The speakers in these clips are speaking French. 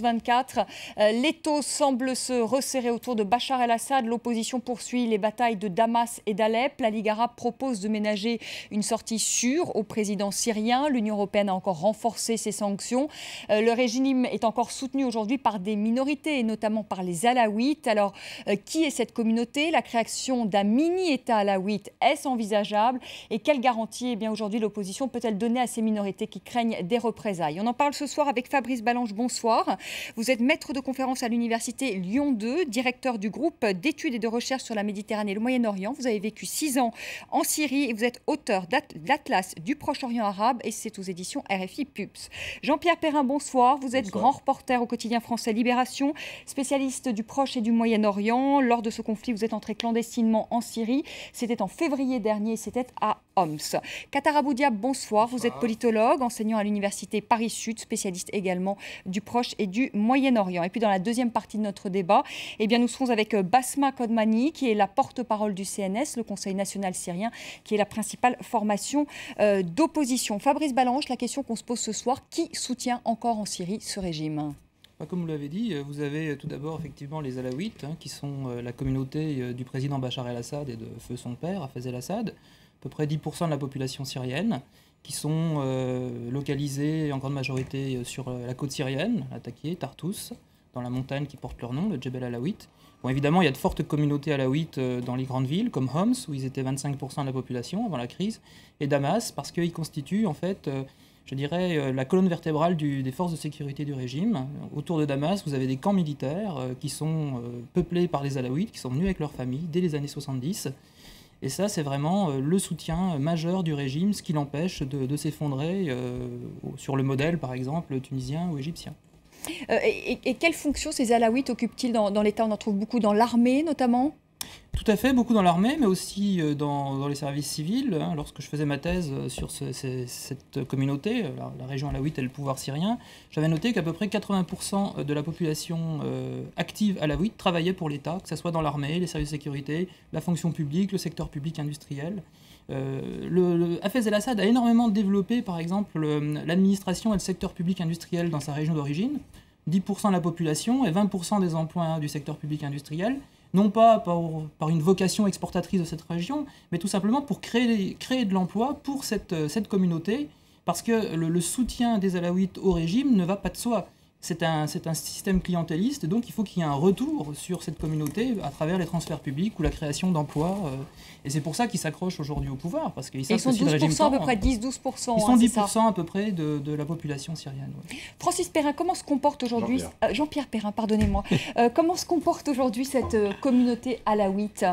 24. L'étau semble se resserrer autour de Bachar el-Assad. L'opposition poursuit les batailles de Damas et d'Alep. La Ligue arabe propose de ménager une sortie sûre au président syrien. L'Union européenne a encore renforcé ses sanctions. Le régime est encore soutenu aujourd'hui par des minorités, et notamment par les Alaouites. Alors, qui est cette communauté? La création d'un mini-État alaouite, est-ce envisageable? Et quelle garantie aujourd'hui l'opposition peut-elle donner à ces minorités qui craignent des représailles? On en parle ce soir avec Fabrice Balanche. Bonsoir. Vous êtes maître de conférence à l'université Lyon 2, directeur du groupe d'études et de recherche sur la Méditerranée et le Moyen-Orient. Vous avez vécu 6 ans en Syrie et vous êtes auteur d'Atlas du Proche-Orient arabe et c'est aux éditions RFI PUPS. Jean-Pierre Perrin, bonsoir. Vous êtes grand reporter au quotidien français Libération, spécialiste du Proche et du Moyen-Orient. Lors de ce conflit, vous êtes entré clandestinement en Syrie. C'était en février dernier, c'était à Homs. Qatar Abou Diab, bonsoir. Vous êtes politologue, enseignant à l'université Paris-Sud, spécialiste également du Proche et du Moyen-Orient. Et puis dans la deuxième partie de notre débat, nous serons avec Basma Kodmani, qui est la porte-parole du CNS, le Conseil national syrien, qui est la principale formation d'opposition. Fabrice Balanche, la question qu'on se pose ce soir, qui soutient encore en Syrie ce régime ? Comme vous l'avez dit, vous avez tout d'abord effectivement les Alaouites, qui sont la communauté du président Bachar el-Assad et de feu son père, Hafez el-Assad, à peu près 10% de la population syrienne, qui sont localisés en grande majorité sur la côte syrienne, à Takié, Tartous, dans la montagne qui porte leur nom, le Djebel Alaouite. Bon, évidemment, il y a de fortes communautés alaouites dans les grandes villes, comme Homs, où ils étaient 25% de la population avant la crise, et Damas, parce qu'ils constituent en fait, je dirais, la colonne vertébrale des forces de sécurité du régime. Autour de Damas, vous avez des camps militaires qui sont peuplés par les Alaouites, qui sont venus avec leurs familles dès les années 70. Et ça, c'est vraiment le soutien majeur du régime, ce qui l'empêche de s'effondrer sur le modèle, par exemple, tunisien ou égyptien. Et quelle fonction ces Alaouites occupent-ils dans l'État? On en trouve beaucoup dans l'armée, notamment? Tout à fait, beaucoup dans l'armée, mais aussi dans les services civils. Lorsque je faisais ma thèse sur cette communauté, la région alaouite et le pouvoir syrien, j'avais noté qu'à peu près 80% de la population active alaouite travaillait pour l'État, que ce soit dans l'armée, les services de sécurité, la fonction publique, le secteur public industriel. Hafez el-Assad a énormément développé, par exemple, l'administration et le secteur public industriel dans sa région d'origine. 10% de la population et 20% des emplois du secteur public industriel, non pas par une vocation exportatrice de cette région, mais tout simplement pour créer de l'emploi pour cette communauté, parce que le soutien des Alaouites au régime ne va pas de soi. C'est un système clientéliste, donc il faut qu'il y ait un retour sur cette communauté à travers les transferts publics ou la création d'emplois. Et c'est pour ça qu'ils s'accrochent aujourd'hui au pouvoir, parce qu'ils savent que si le régime tombe, à peu près 10-12%. Ils sont 10% à peu près de la population syrienne. Ouais. Francis Perrin, comment se comporte aujourd'hui... Jean-Pierre Perrin, pardonnez-moi. Comment se comporte aujourd'hui cette communauté alaouite ?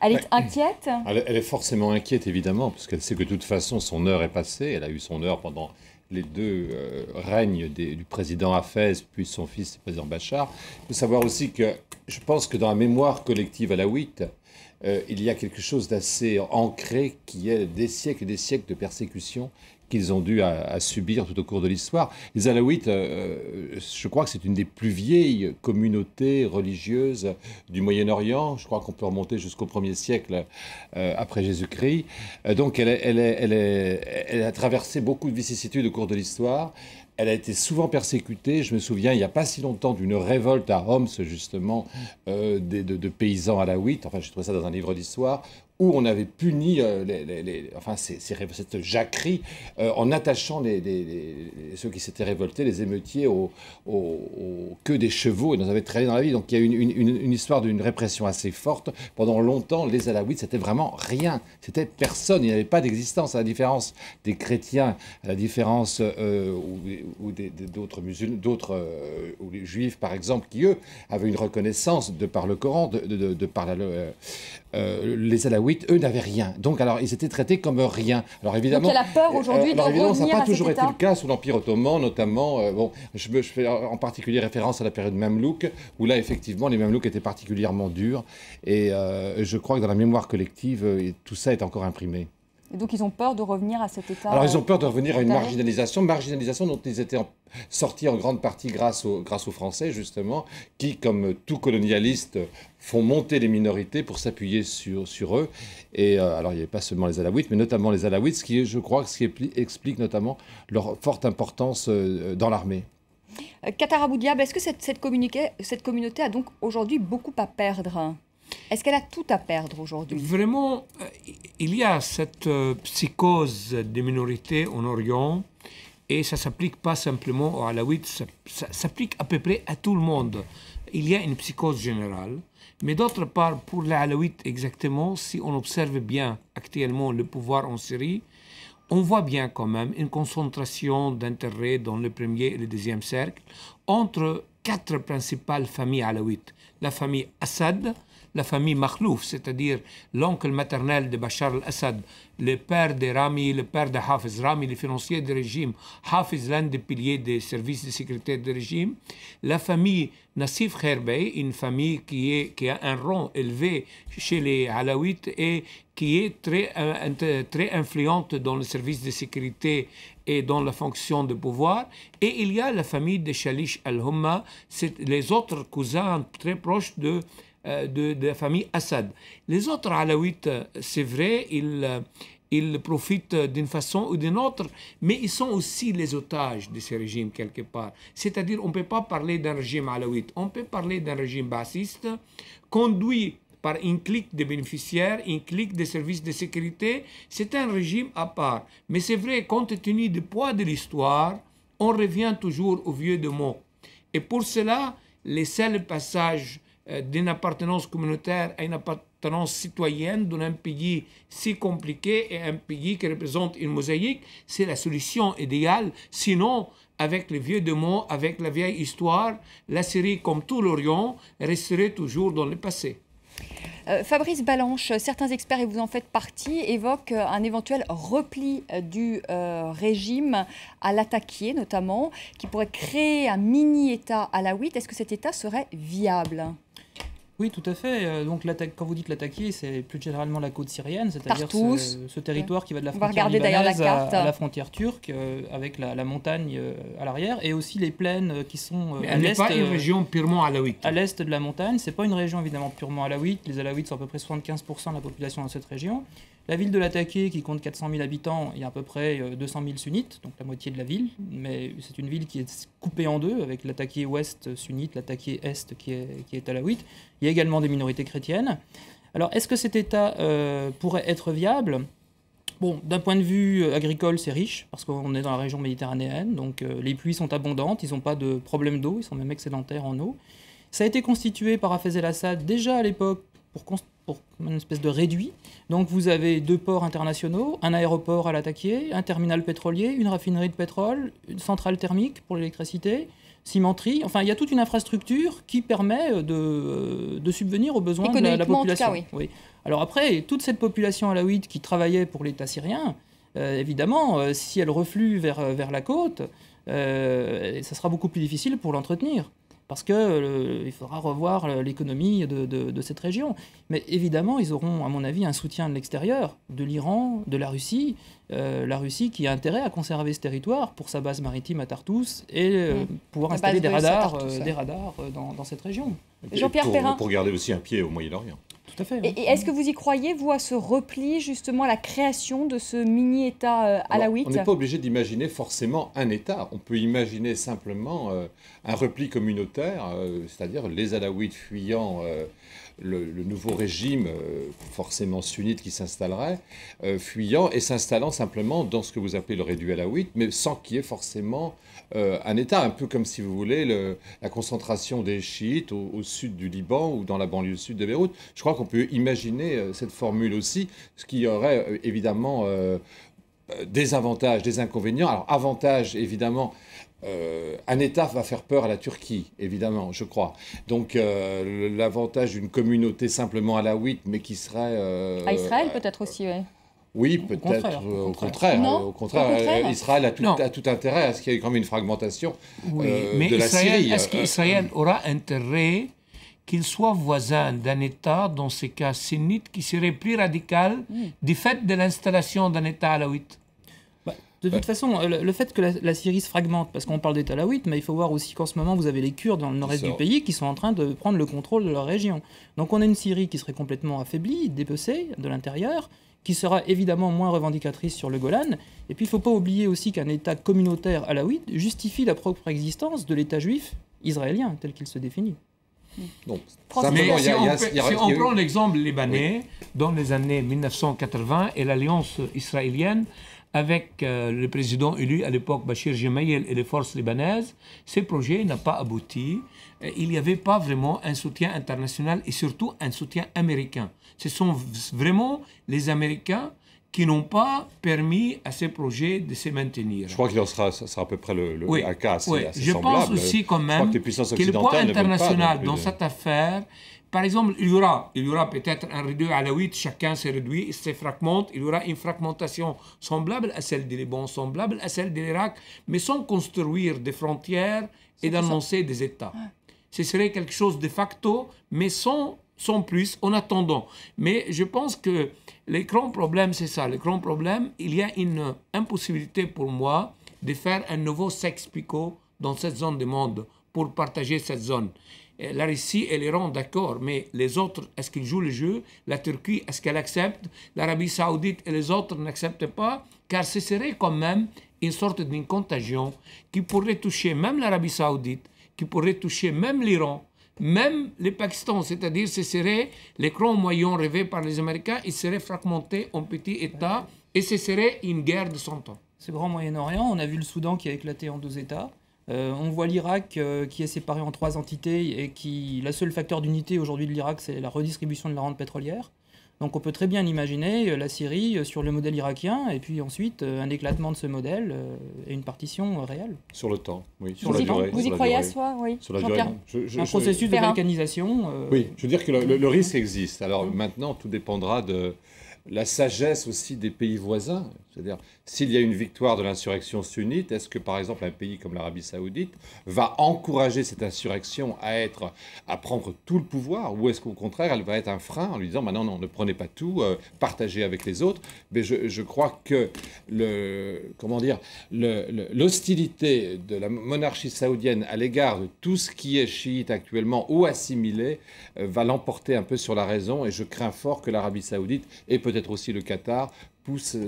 Elle est inquiète ? Elle est forcément inquiète, évidemment, parce qu'elle sait que de toute façon, son heure est passée. Elle a eu son heure pendant les deux règnes du président Hafez, puis son fils, le président Bachar. Il faut savoir aussi que je pense que dans la mémoire collective alaouite, il y a quelque chose d'assez ancré qui est des siècles et des siècles de persécution qu'ils ont dû à subir tout au cours de l'histoire. Les Alaouites, je crois que c'est une des plus vieilles communautés religieuses du Moyen-Orient. Je crois qu'on peut remonter jusqu'au 1er siècle après Jésus-Christ. Donc elle a traversé beaucoup de vicissitudes au cours de l'histoire. Elle a été souvent persécutée. Je me souviens, il n'y a pas si longtemps, d'une révolte à Homs, justement, de paysans alaouites. Enfin, j'ai trouvé ça dans un livre d'histoire, où on avait puni cette jacquerie en attachant ceux qui s'étaient révoltés, les émeutiers, aux queues des chevaux, et nous avaient traîné dans la vie. Donc il y a une histoire d'une répression assez forte. Pendant longtemps, les Alaouites, c'était vraiment rien. C'était personne. Il n'y avait pas d'existence, à la différence des chrétiens, à la différence ou d'autres musulmans, ou les juifs, par exemple, qui, eux, avaient une reconnaissance de par le Coran, de par les Alaouites, eux, n'avaient rien. Donc, alors, ils étaient traités comme rien. Alors, évidemment, donc, il y a la peur aujourd'hui de revenir à cet état. Ça n'a pas toujours été le cas sous l'Empire ottoman, notamment. Je fais en particulier référence à la période Mamelouk, où là, effectivement, les Mamelouks étaient particulièrement durs. Et je crois que dans la mémoire collective, tout ça est encore imprimé. Et donc, ils ont peur de revenir à cet état. Alors, ils ont peur de revenir à une marginalisation dont ils étaient sortis en grande partie grâce aux Français, justement, qui, comme tout colonialiste, font monter les minorités pour s'appuyer sur eux. Et alors, il n'y avait pas seulement les Alaouites, mais notamment les Alaouites, ce qui explique notamment leur forte importance dans l'armée. Qatar Abou Diab, est-ce que cette communauté a donc aujourd'hui beaucoup à perdre? Est-ce qu'elle a tout à perdre aujourd'hui? Vraiment, il y a cette psychose des minorités en Orient, et ça ne s'applique pas simplement aux Alaouites, ça s'applique à peu près à tout le monde. Il y a une psychose générale, mais d'autre part, pour les Alaouites exactement, si on observe bien actuellement le pouvoir en Syrie, on voit bien quand même une concentration d'intérêts dans le premier et le deuxième cercle entre 4 principales familles alaouites. La famille Assad, la famille Makhlouf, c'est-à-dire l'oncle maternel de Bachar al-Assad, le père de Rami, le père de Hafiz Rami, le financier du régime, Hafiz, l'un des piliers des services de sécurité du régime, la famille Nassif Kherbey, une famille qui a un rang élevé chez les Alaouites et qui est très influente dans le service de sécurité et dans la fonction de pouvoir. Et il y a la famille de Shalish al-Humma, c'est les autres cousins très proches de la famille Assad. Les autres Alaouites, c'est vrai, ils profitent d'une façon ou d'une autre, mais ils sont aussi les otages de ces régimes quelque part. C'est-à-dire, on ne peut pas parler d'un régime alaouite, on peut parler d'un régime bassiste conduit par une clique de bénéficiaires, une clique de services de sécurité. C'est un régime à part. Mais c'est vrai, compte tenu du poids de l'histoire, on revient toujours au vieux de mots. Et pour cela, les seuls passages d'une appartenance communautaire à une appartenance citoyenne d'un pays si compliqué et un pays qui représente une mosaïque, c'est la solution idéale. Sinon, avec les vieux démons, avec la vieille histoire, la Syrie, comme tout l'Orient, resterait toujours dans le passé. Fabrice Balanche, certains experts, et vous en faites partie, évoquent un éventuel repli du régime à l'attaquer notamment, qui pourrait créer un mini-État alaouite. Est-ce que cet État serait viable ? Oui, tout à fait. Donc, quand vous dites l'attaquer, c'est plus généralement la côte syrienne, c'est-à-dire ce territoire qui va de la frontière libanaise à la frontière turque, avec la montagne à l'arrière, et aussi les plaines qui sont à l'est. Elle n'est pas une région purement alaouite. À l'est de la montagne, c'est pas une région évidemment purement alaouite. Les alaouites sont à peu près 75% de la population dans cette région. La ville de Lataké, qui compte 400 000 habitants, il y a à peu près 200 000 sunnites, donc la moitié de la ville. Mais c'est une ville qui est coupée en deux, avec Lataké ouest sunnite, Lataké est qui est alaouite. Il y a également des minorités chrétiennes. Alors, est-ce que cet État pourrait être viable ? Bon, d'un point de vue agricole, c'est riche, parce qu'on est dans la région méditerranéenne, donc les pluies sont abondantes, ils n'ont pas de problème d'eau, ils sont même excédentaires en eau. Ça a été constitué par Hafez el-Assad déjà à l'époque pour une espèce de réduit. Donc vous avez 2 ports internationaux, un aéroport à Lataké, un terminal pétrolier, une raffinerie de pétrole, une centrale thermique pour l'électricité, cimenterie. Enfin, il y a toute une infrastructure qui permet de subvenir aux besoins de la population. En tout cas, oui. Alors après, toute cette population alaouite qui travaillait pour l'État syrien, évidemment, si elle reflue vers la côte, ça sera beaucoup plus difficile pour l'entretenir. Parce qu'il faudra revoir l'économie de cette région. Mais évidemment, ils auront, à mon avis, un soutien de l'extérieur, de l'Iran, de la Russie qui a intérêt à conserver ce territoire pour sa base maritime à Tartous et pouvoir installer des radars dans cette région. Jean-Pierre Perrin. Pour garder aussi un pied au Moyen-Orient. Tout à fait. Et est-ce que vous y croyez, vous, à ce repli, justement, à la création de ce mini-État alaouite ? On n'est pas obligé d'imaginer forcément un État. On peut imaginer simplement un repli communautaire, c'est-à-dire les Alaouites fuyant le nouveau régime, forcément sunnite qui s'installerait, fuyant et s'installant simplement dans ce que vous appelez le réduit alaouite, mais sans qu'il y ait forcément un État, un peu comme, si vous voulez, la concentration des chiites au sud du Liban ou dans la banlieue sud de Beyrouth. Je crois qu'on peut imaginer cette formule aussi, ce qui aurait évidemment des avantages, des inconvénients. Alors, avantage, évidemment, un État va faire peur à la Turquie, évidemment, je crois. Donc, l'avantage d'une communauté simplement alaouite, mais qui serait... à Israël, peut-être aussi, oui. Oui, peut-être. Au contraire. Israël a tout intérêt à ce qu'il y ait quand même une fragmentation de la Syrie. Est-ce qu'Israël aura intérêt qu'il soit voisin d'un État, dans ces cas sunnite, qui serait plus radical du fait de l'installation d'un État alaouite ? De toute façon, le fait que la Syrie se fragmente, parce qu'on parle d'État alaouite, mais il faut voir aussi qu'en ce moment, vous avez les Kurdes dans le nord-est du pays qui sont en train de prendre le contrôle de leur région. Donc on a une Syrie qui serait complètement affaiblie, dépecée de l'intérieur, qui sera évidemment moins revendicatrice sur le Golan. Et puis il ne faut pas oublier aussi qu'un État communautaire alawite justifie la propre existence de l'État juif israélien tel qu'il se définit. Donc, mais si on prend l'exemple libanais, dans les années 1980 et l'alliance israélienne, avec le président élu à l'époque Bachir Gemayel et les forces libanaises, ces projets n'ont pas abouti. Il n'y avait pas vraiment un soutien international et surtout un soutien américain. Ce sont vraiment les Américains qui n'ont pas permis à ces projets de se maintenir. Je crois qu'il ça sera à peu près un cas assez Je semblable. pense aussi quand même que le poids international dans cette affaire, par exemple, il y aura peut-être un rideau alawite, chacun se réduit, il se fragmente, il y aura une fragmentation semblable à celle du Liban, semblable à celle de l'Irak, mais sans construire des frontières et d'annoncer des États. Ce serait quelque chose de facto, mais sans plus, en attendant. Mais je pense que le grand problème, c'est ça. Le grand problème, il y a une impossibilité pour moi de faire un nouveau sex-picot dans cette zone du monde pour partager cette zone. La Russie et l'Iran, d'accord, mais les autres, est-ce qu'ils jouent le jeu? La Turquie, est-ce qu'elle accepte? L'Arabie Saoudite et les autres n'acceptent pas? Car ce serait quand même une sorte d'une contagion qui pourrait toucher même l'Arabie Saoudite, qui pourrait toucher même l'Iran, même le Pakistan, c'est-à-dire ce serait l'écran moyen rêvé par les Américains, il serait fragmenté en petits États et ce serait une guerre de 100 ans. Ce grand Moyen-Orient, on a vu le Soudan qui a éclaté en 2 États. On voit l'Irak qui est séparé en 3 entités et qui, le seul facteur d'unité aujourd'hui de l'Irak, c'est la redistribution de la rente pétrolière. Donc on peut très bien imaginer la Syrie sur le modèle irakien et puis ensuite un éclatement de ce modèle et une partition réelle. Sur le temps, oui. Sur la durée. Vous y croyez à soi, oui. Sur la durée. Un processus de balkanisation. Oui, je veux dire que le risque existe. Alors maintenant, tout dépendra de la sagesse aussi des pays voisins. C'est-à-dire, s'il y a une victoire de l'insurrection sunnite, est-ce que, par exemple, un pays comme l'Arabie Saoudite va encourager cette insurrection à prendre tout le pouvoir, ou est-ce qu'au contraire, elle va être un frein en lui disant, non, ne prenez pas tout, partagez avec les autres. Mais je crois que l'hostilité de la monarchie saoudienne à l'égard de tout ce qui est chiite actuellement ou assimilé va l'emporter un peu sur la raison, et je crains fort que l'Arabie Saoudite, et peut-être aussi le Qatar,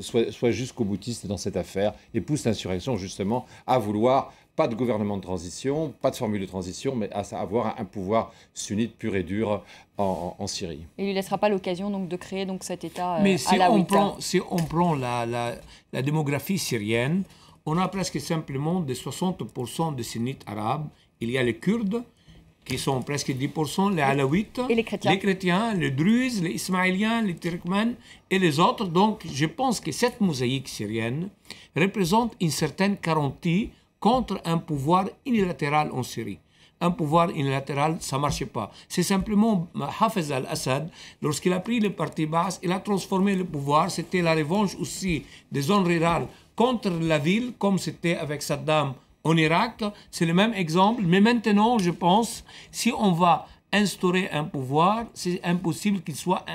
soit jusqu'au boutiste dans cette affaire et pousse l'insurrection justement à vouloir pas de gouvernement de transition, pas de formule de transition, mais à avoir un pouvoir sunnite pur et dur en Syrie. Et il ne lui laissera pas l'occasion donc, de créer donc, cet État mais si on prend la démographie syrienne, on a presque simplement de 60% de sunnites arabes. Il y a les Kurdes, qui sont presque 10%, les Alaouites, et les chrétiens, les Druzes, les Ismaéliens, les Turkmènes et les autres. Donc, je pense que cette mosaïque syrienne représente une certaine garantie contre un pouvoir unilatéral en Syrie. Un pouvoir unilatéral, ça ne marchait pas. C'est simplement Hafez al-Assad, lorsqu'il a pris le parti basse, il a transformé le pouvoir. C'était la revanche aussi des zones rurales contre la ville, comme c'était avec Saddam en Irak, c'est le même exemple. Mais maintenant, je pense, si on va instaurer un pouvoir, c'est impossible qu'il soit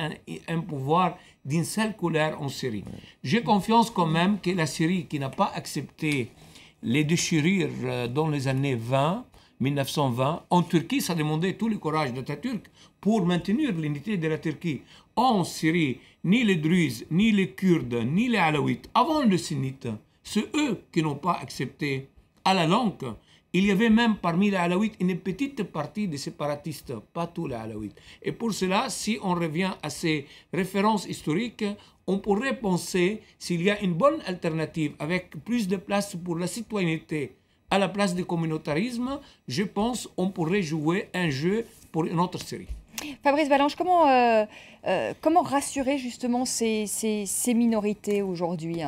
un pouvoir d'une seule couleur en Syrie. J'ai confiance quand même que la Syrie, qui n'a pas accepté les déchirures dans les années 1920, en Turquie, ça demandait tout le courage d'Atatürk pour maintenir l'unité de la Turquie. En Syrie, ni les Druzes, ni les Kurdes, ni les Alaouites, avant les Sunnites, c'est eux qui n'ont pas accepté. À la longue, il y avait même parmi les Alaouites une petite partie des séparatistes, pas tous les Alaouites. Et pour cela, si on revient à ces références historiques, on pourrait penser, s'il y a une bonne alternative avec plus de place pour la citoyenneté à la place du communautarisme, je pense qu'on pourrait jouer un jeu pour une autre série. Fabrice Balanche, comment rassurer justement ces minorités aujourd'hui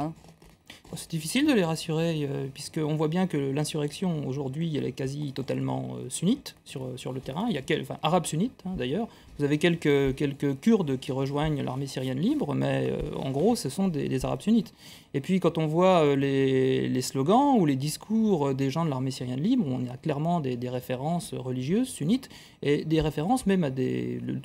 C'est difficile de les rassurer, puisqu'on voit bien que l'insurrection, aujourd'hui, elle est quasi totalement sunnite sur le terrain. Il y a arabes sunnites, d'ailleurs. Vous avez quelques Kurdes qui rejoignent l'armée syrienne libre, mais en gros, ce sont des arabes sunnites. Et puis, quand on voit les slogans ou les discours des gens de l'armée syrienne libre, on a clairement des références religieuses sunnites, et des références même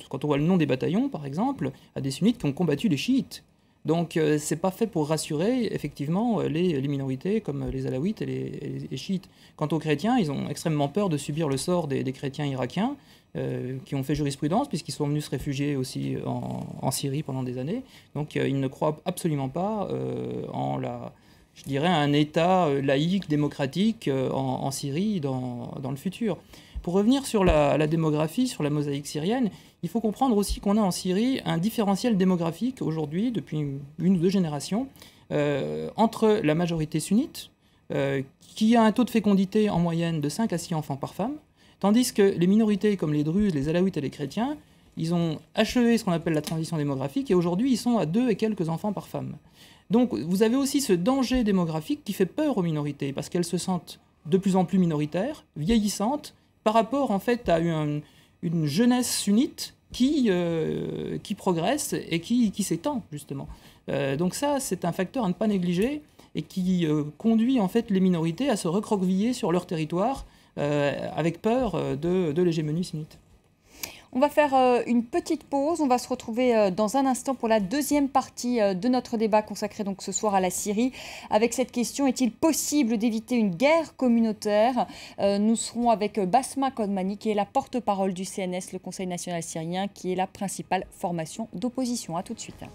quand on voit le nom des bataillons, par exemple, à des sunnites qui ont combattu les chiites. Donc c'est pas fait pour rassurer effectivement les minorités comme les alaouites et les chiites. Quant aux chrétiens, ils ont extrêmement peur de subir le sort des chrétiens irakiens qui ont fait jurisprudence puisqu'ils sont venus se réfugier aussi en Syrie pendant des années. Donc ils ne croient absolument pas je dirais, un État laïque, démocratique en Syrie dans le futur. Pour revenir sur la démographie, sur la mosaïque syrienne, il faut comprendre aussi qu'on a en Syrie un différentiel démographique aujourd'hui, depuis une ou deux générations, entre la majorité sunnite, qui a un taux de fécondité en moyenne de 5 à 6 enfants par femme, tandis que les minorités comme les druzes, les alaouites et les chrétiens, ils ont achevé ce qu'on appelle la transition démographique et aujourd'hui ils sont à 2 et quelques enfants par femme. Donc vous avez aussi ce danger démographique qui fait peur aux minorités parce qu'elles se sentent de plus en plus minoritaires, vieillissantes, par rapport en fait à une jeunesse sunnite qui progresse et qui s'étend justement. Donc ça, c'est un facteur à ne pas négliger et qui conduit en fait les minorités à se recroqueviller sur leur territoire avec peur de l'hégémonie sunnite. On va faire une petite pause. On va se retrouver dans un instant pour la deuxième partie de notre débat consacré donc ce soir à la Syrie. Avec cette question, est-il possible d'éviter une guerre communautaire? Nous serons avec Basma Kodmani, qui est la porte-parole du CNS, le Conseil national syrien, qui est la principale formation d'opposition. À tout de suite.